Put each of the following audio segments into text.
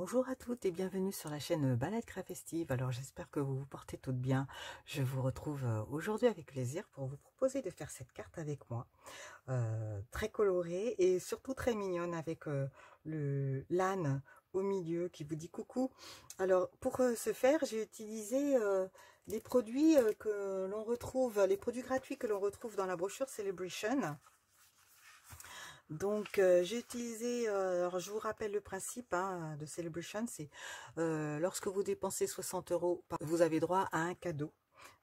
Bonjour à toutes et bienvenue sur la chaîne Balade Craft Festive. Alors j'espère que vous vous portez toutes bien. Je vous retrouve aujourd'hui avec plaisir pour vous proposer de faire cette carte avec moi. Très colorée et surtout très mignonne avec l'âne au milieu qui vous dit coucou. Alors pour ce faire, j'ai utilisé les produits que l'on retrouve, les produits gratuits que l'on retrouve dans la brochure Celebration. Donc j'ai utilisé, alors je vous rappelle le principe de Celebration, c'est lorsque vous dépensez 60 €, vous avez droit à un cadeau,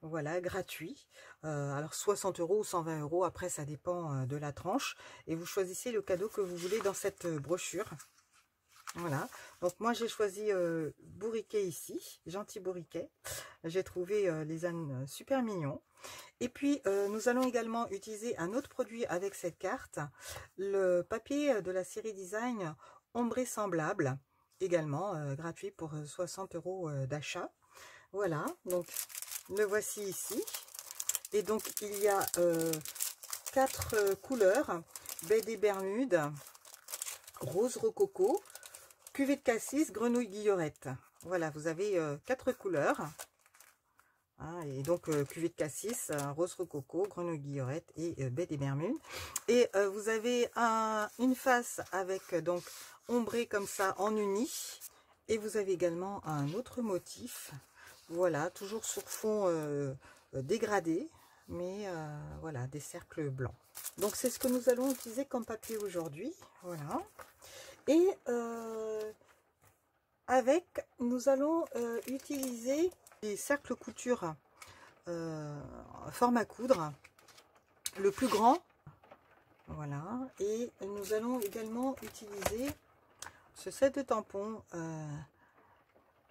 voilà, gratuit. Alors 60 € ou 120 €, après ça dépend de la tranche, et vous choisissez le cadeau que vous voulez dans cette brochure. Voilà, donc moi j'ai choisi bourriquet ici, gentil bourriquet. J'ai trouvé les ânes super mignons. Et puis, nous allons également utiliser un autre produit avec cette carte, le papier de la série Design Ombré Semblable, également gratuit pour 60 € d'achat. Voilà, donc le voici ici. Et donc, il y a 4 couleurs, baie des Bermudes, rose rococo, cuvée de cassis, grenouille guillerette. Voilà, vous avez 4 couleurs. Et donc cuvée de cassis, rose rococo, grenouille guillerette et baie des Bermudes. Et vous avez une face avec donc ombré comme ça en uni. Et vous avez également un autre motif. Voilà, toujours sur fond dégradé, mais voilà, des cercles blancs. Donc c'est ce que nous allons utiliser comme papier aujourd'hui. Voilà. Et nous allons utiliser les cercles couture forme à coudre, le plus grand, voilà. Et nous allons également utiliser ce set de tampons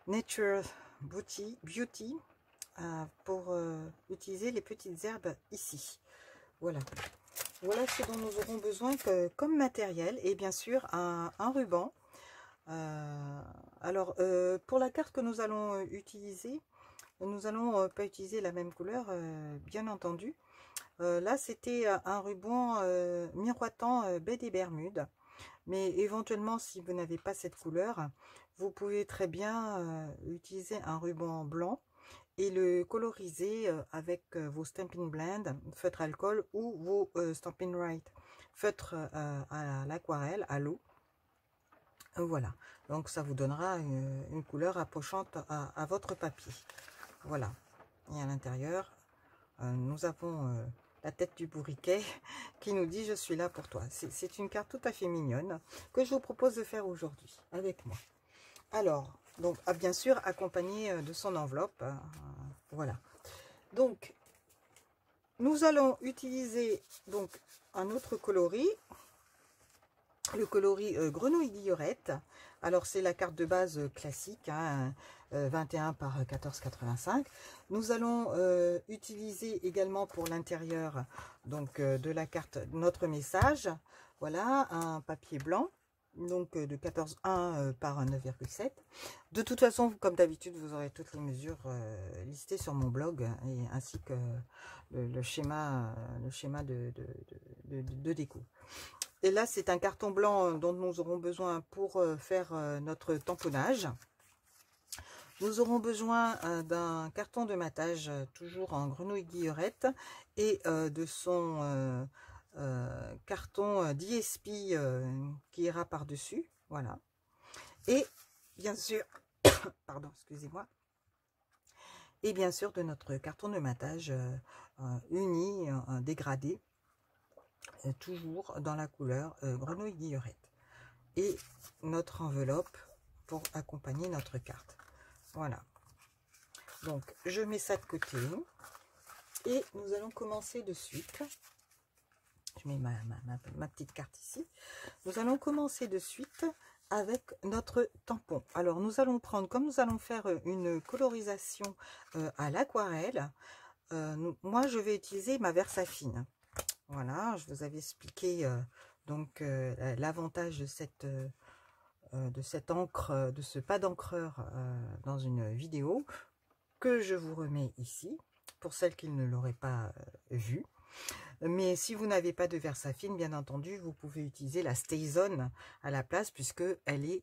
Nature Beauty pour utiliser les petites herbes ici. Voilà, voilà ce dont nous aurons besoin comme matériel, et bien sûr un ruban. Alors pour la carte que nous allons utiliser, nous allons pas utiliser la même couleur, bien entendu. Là, c'était un ruban miroitant baie des Bermudes. Mais éventuellement, si vous n'avez pas cette couleur, vous pouvez très bien utiliser un ruban blanc et le coloriser avec vos Stampin' Blend, feutre alcool, ou vos Stampin' Write, feutre à l'aquarelle, à l'eau. Voilà, donc ça vous donnera une couleur approchante à votre papier. Voilà, et à l'intérieur, nous avons la tête du bourriquet qui nous dit « Je suis là pour toi ». C'est une carte tout à fait mignonne que je vous propose de faire aujourd'hui avec moi. Alors, donc, bien sûr, accompagné de son enveloppe. Voilà. Donc, nous allons utiliser donc un autre coloris. Le coloris grenouille guillerette. Alors c'est la carte de base classique, 21 par 14,85. Nous allons utiliser également pour l'intérieur donc de la carte notre message. Voilà, un papier blanc, donc de 14,1 par 9,7. De toute façon, comme d'habitude, vous aurez toutes les mesures listées sur mon blog, et ainsi que le schéma de découpe. Et là, c'est un carton blanc dont nous aurons besoin pour faire notre tamponnage. Nous aurons besoin d'un carton de matage, toujours en grenouille guillerette, et de son carton DSP qui ira par-dessus. Voilà. Et bien sûr, pardon, excusez-moi. Et bien sûr, de notre carton de matage uni, dégradé. Toujours dans la couleur grenouille guillerette, et notre enveloppe pour accompagner notre carte. Voilà, donc je mets ça de côté et nous allons commencer de suite. Je mets ma petite carte ici. Nous allons commencer de suite avec notre tampon. Alors nous allons prendre, comme nous allons faire une colorisation à l'aquarelle, moi je vais utiliser ma Versafine. Voilà, je vous avais expliqué donc l'avantage de cette encre, de ce pas d'encreur dans une vidéo que je vous remets ici, pour celles qui ne l'auraient pas vu. Mais si vous n'avez pas de Versafine, bien entendu, vous pouvez utiliser la StazOn à la place, puisque elle est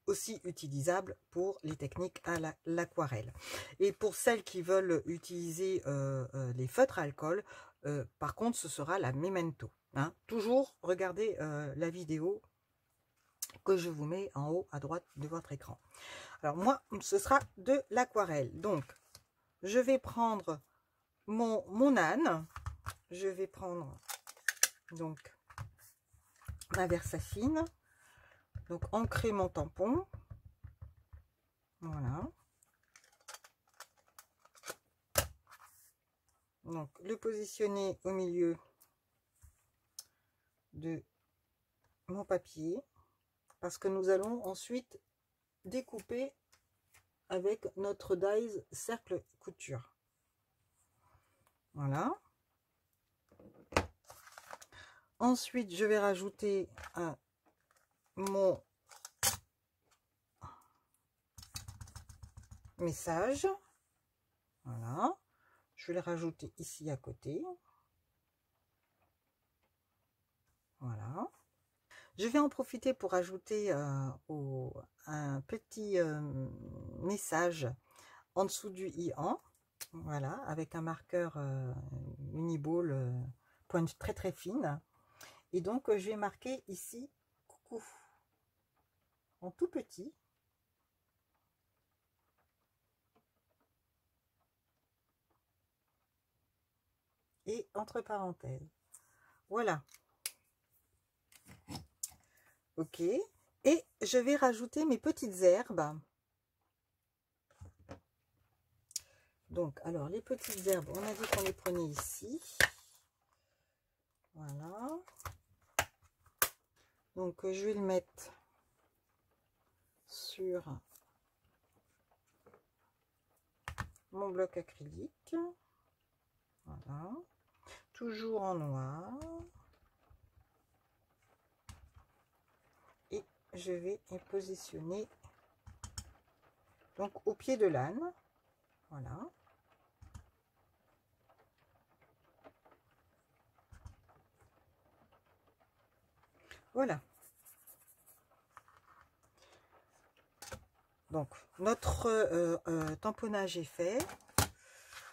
aussi utilisable pour les techniques à l'aquarelle. Et pour celles qui veulent utiliser les feutres à alcool, par contre, ce sera la Memento. Hein. Toujours regardez la vidéo que je vous mets en haut à droite de votre écran. Alors moi, ce sera de l'aquarelle. Donc, je vais prendre mon âne. Je vais prendre donc ma Versafine. Donc, ancrer mon tampon. Voilà. Donc, le positionner au milieu de mon papier. Parce que nous allons ensuite découper avec notre dies cercle couture. Voilà. Ensuite, je vais rajouter mon message. Voilà. Je vais le rajouter ici à côté. Voilà. Je vais en profiter pour ajouter un petit message en dessous du i-an. Voilà, avec un marqueur Uniball pointe très très fine. Et donc, je vais marquer ici coucou en tout petit. Et entre parenthèses. Voilà. Ok. Et je vais rajouter mes petites herbes. Donc, alors, les petites herbes, on a dit qu'on les prenait ici. Voilà. Donc, je vais le mettre sur mon bloc acrylique. Voilà. Toujours en noir. Et je vais les positionner donc au pied de l'âne. Voilà. Voilà. Donc, notre tamponnage est fait.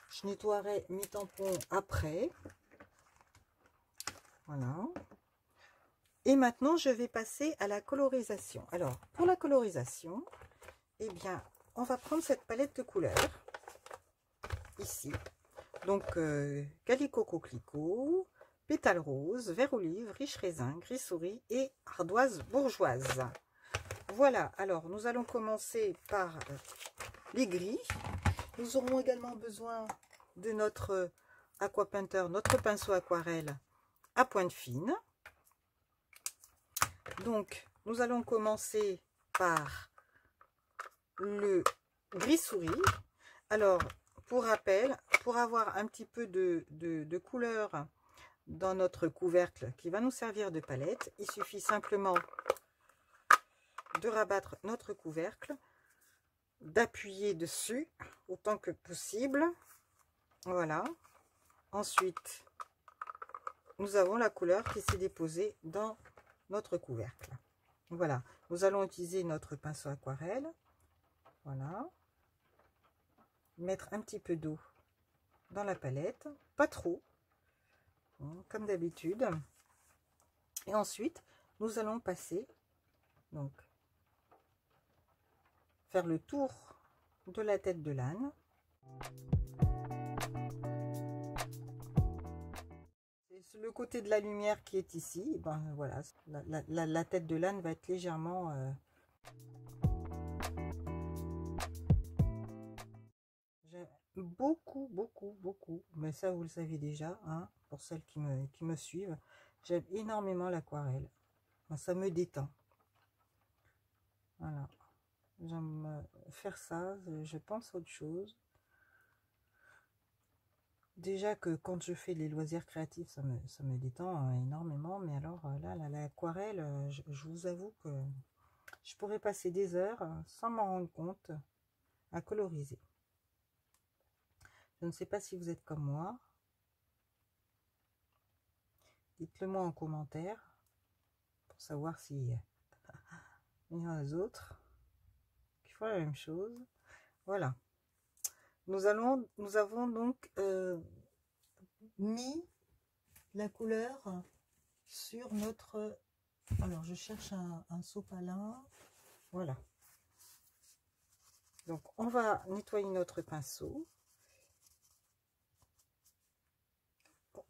Je nettoierai mes tampons après. Voilà. Et maintenant, je vais passer à la colorisation. Alors, pour la colorisation, eh bien, on va prendre cette palette de couleurs. Ici. Donc, Calico Coquelicot, Pétale Rose, Vert Olive, Riche Raisin, Gris Souris et Ardoise Bourgeoise. Voilà, alors nous allons commencer par les gris. Nous aurons également besoin de notre Aqua Painter, notre pinceau aquarelle à pointe fine. Donc, nous allons commencer par le gris souris. Alors, pour rappel, pour avoir un petit peu de couleur dans notre couvercle qui va nous servir de palette, il suffit simplement de rabattre notre couvercle, d'appuyer dessus autant que possible. Voilà. Ensuite, nous avons la couleur qui s'est déposée dans notre couvercle. Voilà. Nous allons utiliser notre pinceau aquarelle. Voilà. Mettre un petit peu d'eau dans la palette, pas trop, comme d'habitude. Et ensuite, nous allons passer, donc, faire le tour de la tête de l'âne. C'est le côté de la lumière qui est ici. Ben, voilà, la tête de l'âne va être légèrement... J'aime beaucoup, mais ça vous le savez déjà, hein, pour celles qui me suivent. J'aime énormément l'aquarelle. Ben, ça me détend. Voilà. J'aime faire ça, je pense à autre chose. Déjà que quand je fais les loisirs créatifs, ça me détend énormément. Mais alors là, l'aquarelle, je vous avoue que je pourrais passer des heures sans m'en rendre compte à coloriser. Je ne sais pas si vous êtes comme moi. Dites-le moi en commentaire pour savoir si il y en a d'autres. fois la même chose. Voilà. Nous avons donc mis la couleur sur notre... Alors, je cherche un sopalin. Voilà. Donc, on va nettoyer notre pinceau.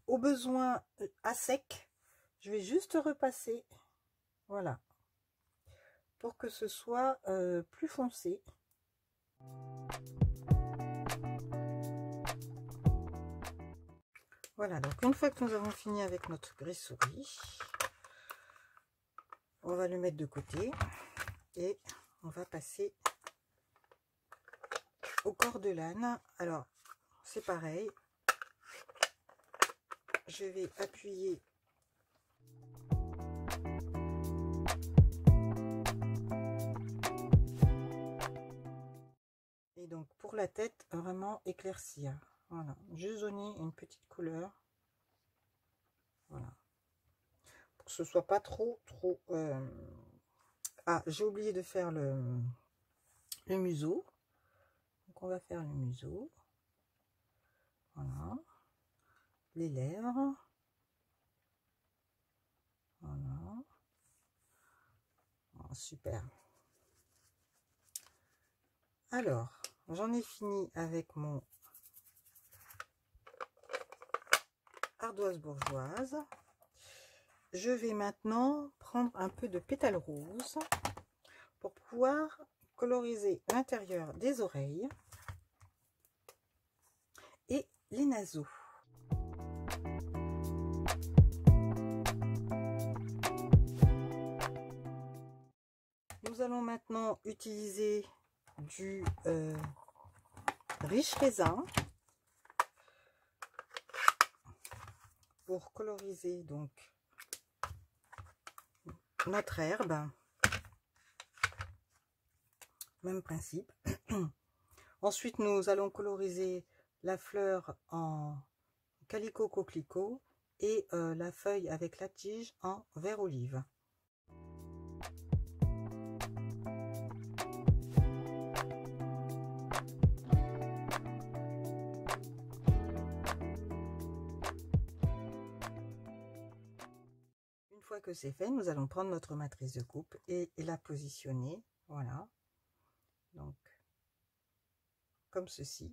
Au besoin, à sec, je vais juste repasser. Voilà. Pour que ce soit plus foncé. Voilà, donc une fois que nous avons fini avec notre gris-souris, on va le mettre de côté et on va passer au corps de l'âne. Alors, c'est pareil, je vais appuyer et donc pour la tête, vraiment éclaircir. Voilà, juste donner une petite couleur. Voilà. Pour que ce soit pas trop. Ah, j'ai oublié de faire le museau. Donc on va faire le museau. Voilà. Les lèvres. Voilà. Oh, super. Alors, j'en ai fini avec mon ardoise bourgeoise. Je vais maintenant prendre un peu de pétale rose pour pouvoir coloriser l'intérieur des oreilles et les naseaux. Nous allons maintenant utiliser du riche raisin pour coloriser donc notre herbe. Même principe. Ensuite, nous allons coloriser la fleur en calicot coquelicot et la feuille avec la tige en vert olive. Une fois que c'est fait, nous allons prendre notre matrice de coupe et la positionner. Voilà. Donc, comme ceci.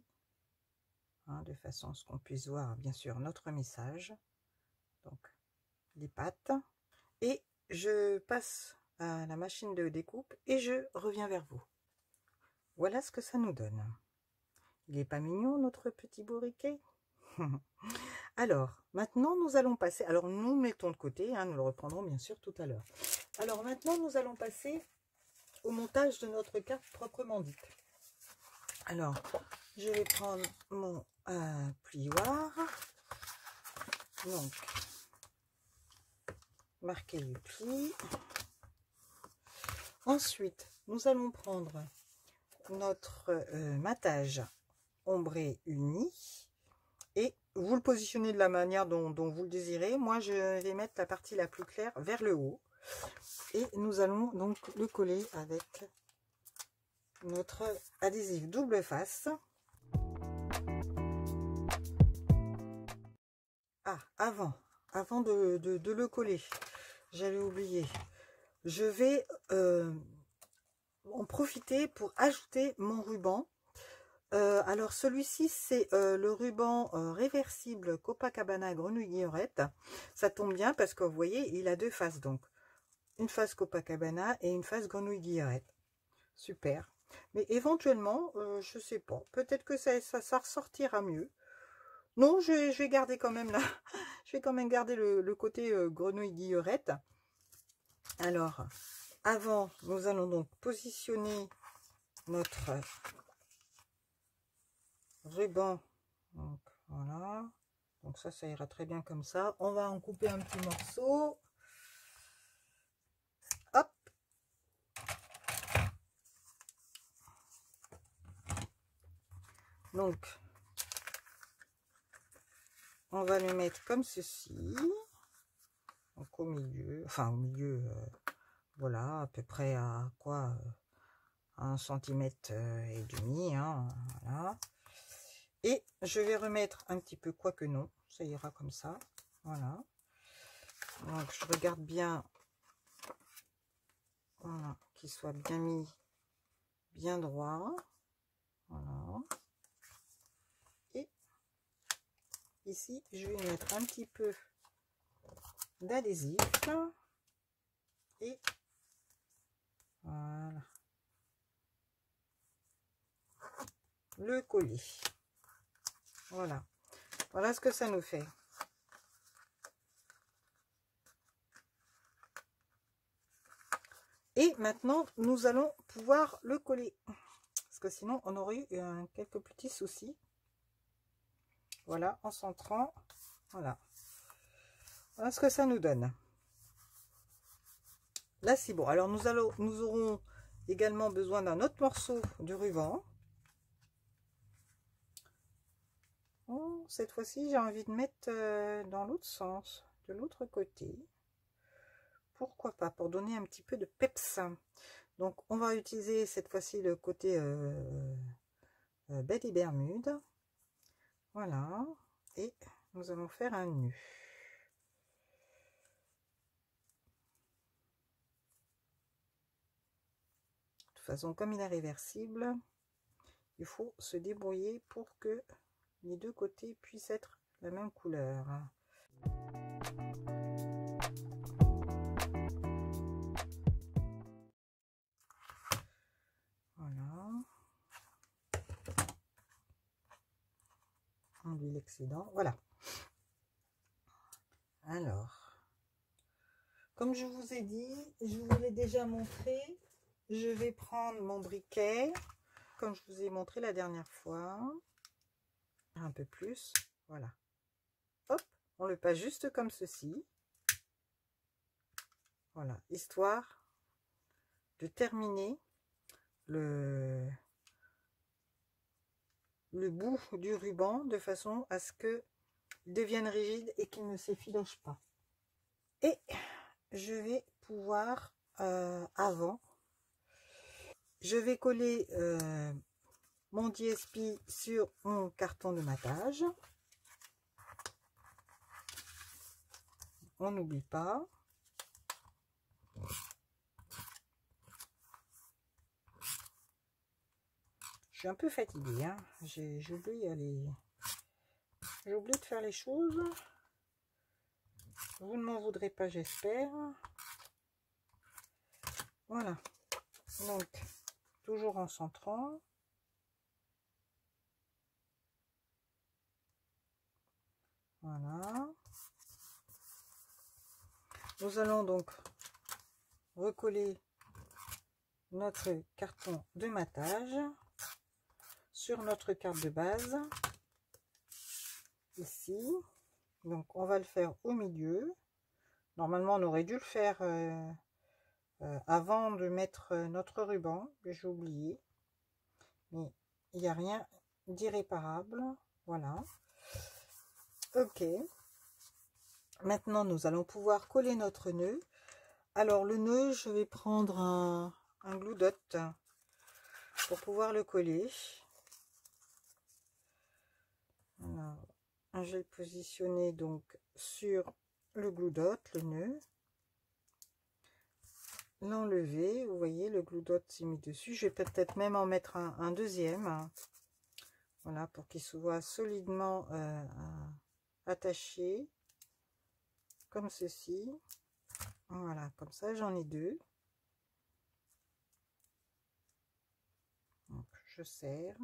Hein, de façon à ce qu'on puisse voir, bien sûr, notre message. Donc, les pattes. Et je passe à la machine de découpe et je reviens vers vous. Voilà ce que ça nous donne. Il n'est pas mignon, notre petit bourriquet? Alors, maintenant, nous allons passer... Alors, nous mettons de côté, hein, nous le reprendrons bien sûr tout à l'heure. Alors, maintenant, nous allons passer au montage de notre carte proprement dite. Alors, je vais prendre mon plioir. Donc, marquer les plis. Ensuite, nous allons prendre notre matage ombré uni et vous le positionnez de la manière dont vous le désirez. Moi, je vais mettre la partie la plus claire vers le haut et nous allons donc le coller avec notre adhésif double face. Ah, avant de le coller, j'avais oublié, je vais en profiter pour ajouter mon ruban. Alors celui-ci, c'est le ruban réversible Copacabana Grenouille Guillerette. Ça tombe bien parce que vous voyez, il a deux faces, donc une face Copacabana et une face Grenouille Guillerette. Super. Mais éventuellement, je sais pas, peut-être que ça ressortira mieux. Non, je vais garder quand même là. Je vais quand même garder le côté Grenouille Guillerette. Alors, avant, nous allons donc positionner notre ruban. Donc, voilà. Donc ça ira très bien comme ça. On va en couper un petit morceau. Hop. Donc, on va le mettre comme ceci. Donc au milieu, enfin au milieu, voilà, à peu près à quoi 1,5 cm et demi, hein, voilà. Et je vais remettre un petit peu, quoique non, ça ira comme ça, voilà. Donc je regarde bien, voilà, qu'il soit bien mis, bien droit, voilà. Et ici, je vais mettre un petit peu d'adhésif et voilà, le coller. Voilà, voilà ce que ça nous fait. Et maintenant, nous allons pouvoir le coller. Parce que sinon, on aurait eu quelques petits soucis. Voilà, en centrant. Voilà. Voilà ce que ça nous donne. Là, c'est bon. Alors, nous aurons également besoin d'un autre morceau de ruban. Oh, cette fois-ci, j'ai envie de mettre dans l'autre sens, de l'autre côté. Pourquoi pas, pour donner un petit peu de peps. Donc, on va utiliser cette fois-ci le côté baie des Bermudes. Voilà. Et nous allons faire un nœud. De toute façon, comme il est réversible, il faut se débrouiller pour que les deux côtés puissent être la même couleur. Voilà. On enlève l'excédent. Voilà. Alors, comme je vous ai dit, je vous l'ai déjà montré, je vais prendre mon briquet, comme je vous ai montré la dernière fois, un peu plus, voilà. Hop, on le passe juste comme ceci. Voilà, histoire de terminer le bout du ruban de façon à ce que il devienne rigide et qu'il ne s'effiloche pas. Et je vais pouvoir avant, je vais coller mon DSP sur mon carton de matage. On n'oublie pas. Je suis un peu fatiguée, hein. J'ai oublié de faire les choses. Vous ne m'en voudrez pas, j'espère. Voilà. Donc, toujours en centrant. Voilà. Nous allons donc recoller notre carton de matage sur notre carte de base. Ici. Donc, on va le faire au milieu. Normalement, on aurait dû le faire avant de mettre notre ruban. J'ai oublié. Mais il n'y a rien d'irréparable. Voilà. Ok. Maintenant, nous allons pouvoir coller notre nœud. Alors, le nœud, je vais prendre un glue dot pour pouvoir le coller. Alors, je vais le positionner donc sur le glue dot, le nœud. L'enlever, vous voyez, le glue dot s'est mis dessus. Je vais peut-être même en mettre un deuxième. Voilà, pour qu'il soit solidement attaché. Comme ceci. Voilà, comme ça, j'en ai deux. Donc, je serre.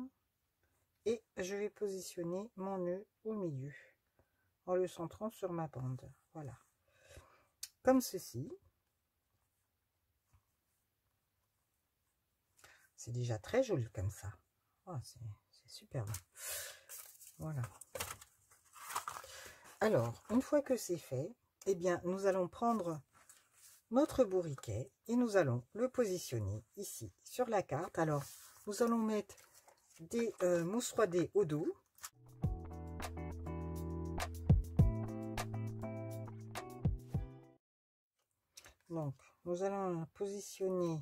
Et je vais positionner mon nœud au milieu. En le centrant sur ma bande. Voilà. Comme ceci. C'est déjà très joli comme ça. Oh, c'est superbe. Voilà. Alors, une fois que c'est fait, eh bien, nous allons prendre notre bourriquet et nous allons le positionner ici sur la carte. Alors, nous allons mettre des mousses 3D au dos. Donc, nous allons la positionner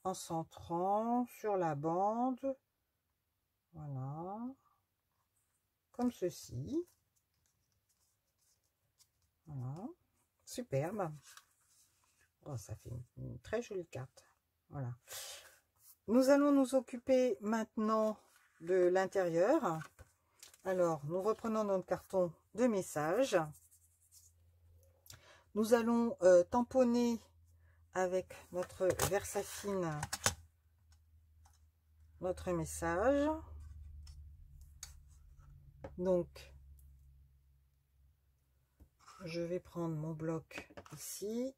en centrant sur la bande. Voilà. Comme ceci. Voilà. Superbe. Oh, ça fait une très jolie carte. Voilà. Nous allons nous occuper maintenant de l'intérieur. Alors, nous reprenons notre carton de message. Nous allons tamponner avec notre Versafine notre message. Donc, je vais prendre mon bloc ici.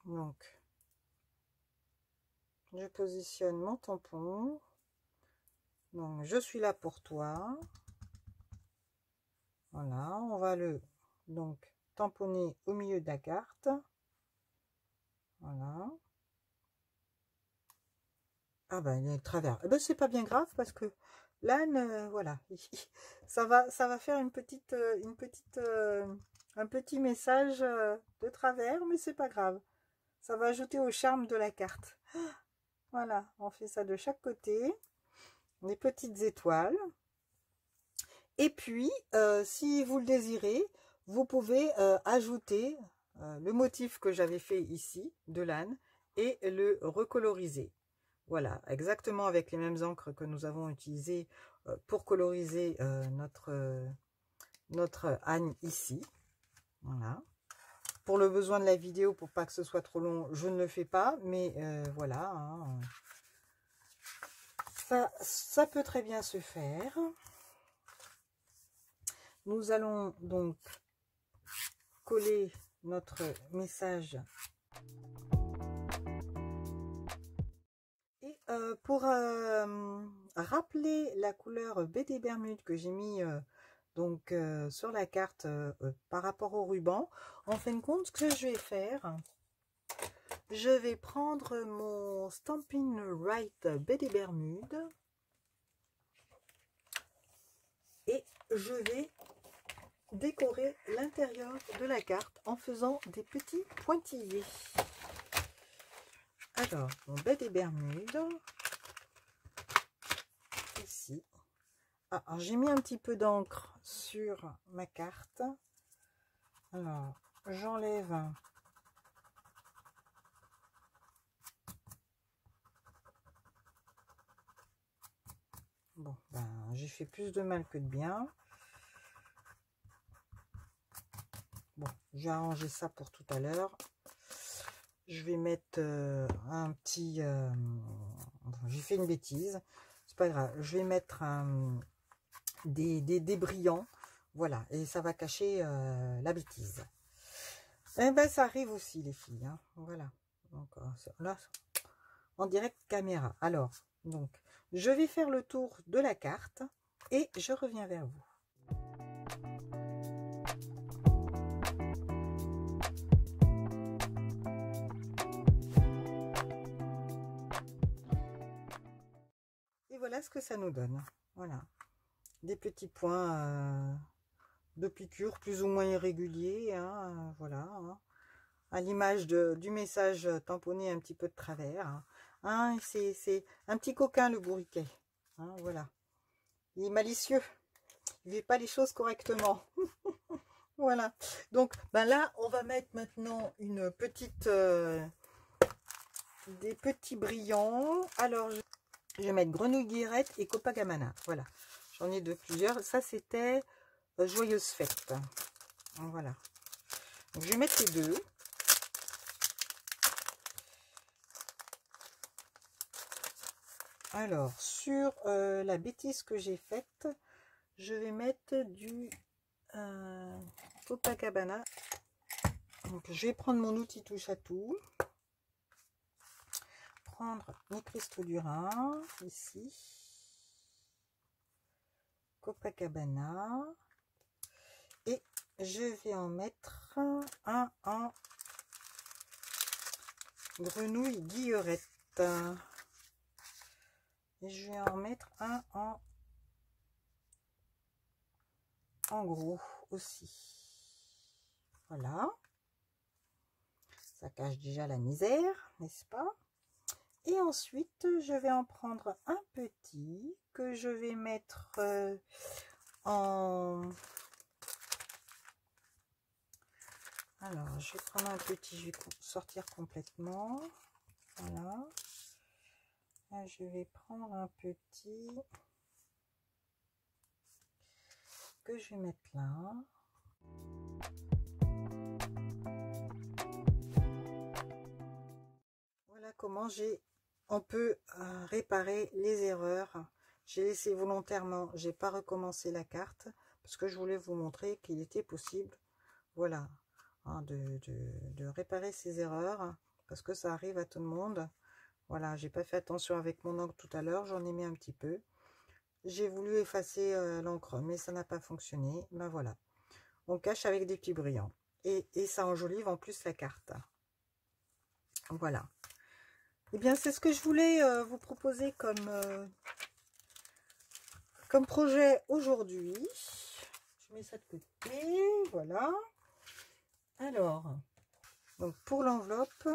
Donc, je positionne mon tampon. Donc, je suis là pour toi. Voilà, on va le donc tamponner au milieu de la carte. Voilà. Ah ben, il y a le travers. Eh ben, c'est pas bien grave parce que l'âne, voilà, ça va faire un petit message de travers, mais c'est pas grave. Ça va ajouter au charme de la carte. Voilà, on fait ça de chaque côté. Des petites étoiles. Et puis, si vous le désirez, vous pouvez ajouter le motif que j'avais fait ici, de l'âne, et le recoloriser. Voilà, exactement avec les mêmes encres que nous avons utilisées pour coloriser notre âne ici. Voilà. Pour le besoin de la vidéo, pour pas que ce soit trop long, je ne le fais pas, mais voilà. Hein. Ça peut très bien se faire. Nous allons donc coller notre message. Et pour rappeler la couleur baie des Bermudes que j'ai mis donc sur la carte par rapport au ruban, en fin de compte, ce que je vais faire, je vais prendre mon Stampin' Right baie des Bermudes et je vais décorer l'intérieur de la carte en faisant des petits pointillés. Alors, mon baie des Bermudes, ici. Ah, j'ai mis un petit peu d'encre sur ma carte. Alors, j'enlève bon, ben, j'ai fait plus de mal que de bien. Bon, j'ai arrangé ça pour tout à l'heure. Je vais mettre un petit... j'ai fait une bêtise. C'est pas grave. Je vais mettre des brillants. Voilà. Et ça va cacher la bêtise. Eh ben, ça arrive aussi, les filles. Hein. Voilà. Donc, là, en direct caméra. Alors, donc, je vais faire le tour de la carte et je reviens vers vous. Et voilà ce que ça nous donne. Voilà. Des petits points de piqûre plus ou moins irréguliers. Hein, voilà. Hein. À l'image du message tamponné un petit peu de travers. Hein, c'est un petit coquin, le bourriquet. Hein, voilà. Il est malicieux. Il ne fait pas les choses correctement. Voilà. Donc, ben là, on va mettre maintenant une petite... des petits brillants. Alors, je vais mettre Grenouille Guillerette et Copacabana. Voilà. J'en ai de plusieurs. Ça, c'était Joyeuse Fête. Voilà. Donc, je vais mettre les deux. Alors, sur la bêtise que j'ai faite, je vais mettre du Copacabana. Donc, je vais prendre mon outil touche à tout. Prendre mes cristaux du Rhin, ici. Copacabana. Et je vais en mettre un en Grenouille Guillerette. Et je vais en mettre un en gros aussi. Voilà. Ça cache déjà la misère, n'est-ce pas? Et ensuite, je vais en prendre un petit que je vais mettre en... Alors, je vais prendre un petit, je vais sortir complètement. Voilà. Là, je vais prendre un petit que je vais mettre là. Voilà comment on peut réparer les erreurs. J'ai laissé volontairement, j'ai pas recommencé la carte parce que je voulais vous montrer qu'il était possible, voilà, hein, de réparer ces erreurs parce que ça arrive à tout le monde. Voilà, j'ai pas fait attention avec mon encre tout à l'heure, j'en ai mis un petit peu. J'ai voulu effacer l'encre, mais ça n'a pas fonctionné. Ben voilà, on cache avec des petits brillants et ça enjolive en plus la carte. Voilà. Eh bien, c'est ce que je voulais vous proposer comme projet aujourd'hui. Je mets ça de côté, voilà. Alors, donc pour l'enveloppe,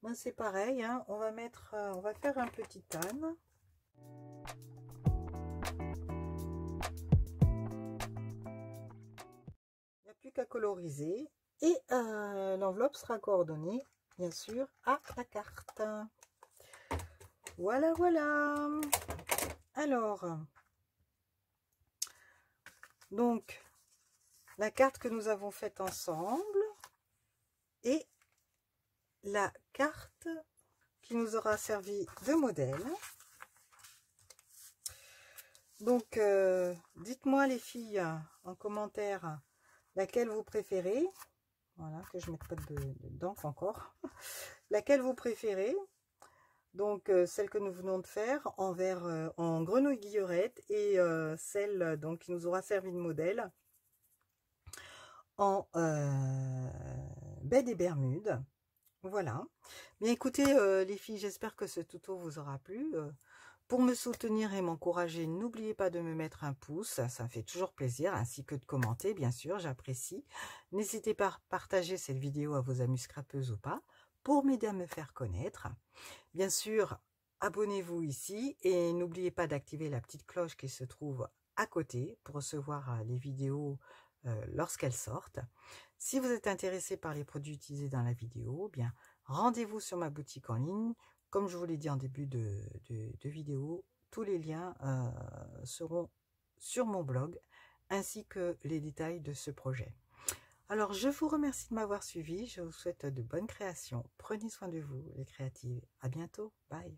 ben c'est pareil, hein, on va faire un petit âne. Il n'y a plus qu'à coloriser et l'enveloppe sera coordonnée, bien sûr, à la carte. Voilà, voilà. Alors, donc, la carte que nous avons faite ensemble et la carte qui nous aura servi de modèle. Donc, dites-moi les filles en commentaire laquelle vous préférez. Voilà, que je ne mette pas d'encre encore. Laquelle vous préférez. Donc, celle que nous venons de faire en vert, en grenouille guillerette et celle donc, qui nous aura servi de modèle en baie des Bermudes. Voilà. Bien écoutez les filles, j'espère que ce tuto vous aura plu. Pour me soutenir et m'encourager, n'oubliez pas de me mettre un pouce, ça me fait toujours plaisir, ainsi que de commenter, bien sûr, j'apprécie. N'hésitez pas à partager cette vidéo à vos amis scrapeuses ou pas, pour m'aider à me faire connaître. Bien sûr, abonnez-vous ici et n'oubliez pas d'activer la petite cloche qui se trouve à côté pour recevoir les vidéos lorsqu'elles sortent. Si vous êtes intéressé par les produits utilisés dans la vidéo, bien rendez-vous sur ma boutique en ligne. Comme je vous l'ai dit en début de vidéo, tous les liens seront sur mon blog, ainsi que les détails de ce projet. Alors, je vous remercie de m'avoir suivi. Je vous souhaite de bonnes créations. Prenez soin de vous, les créatives. À bientôt. Bye.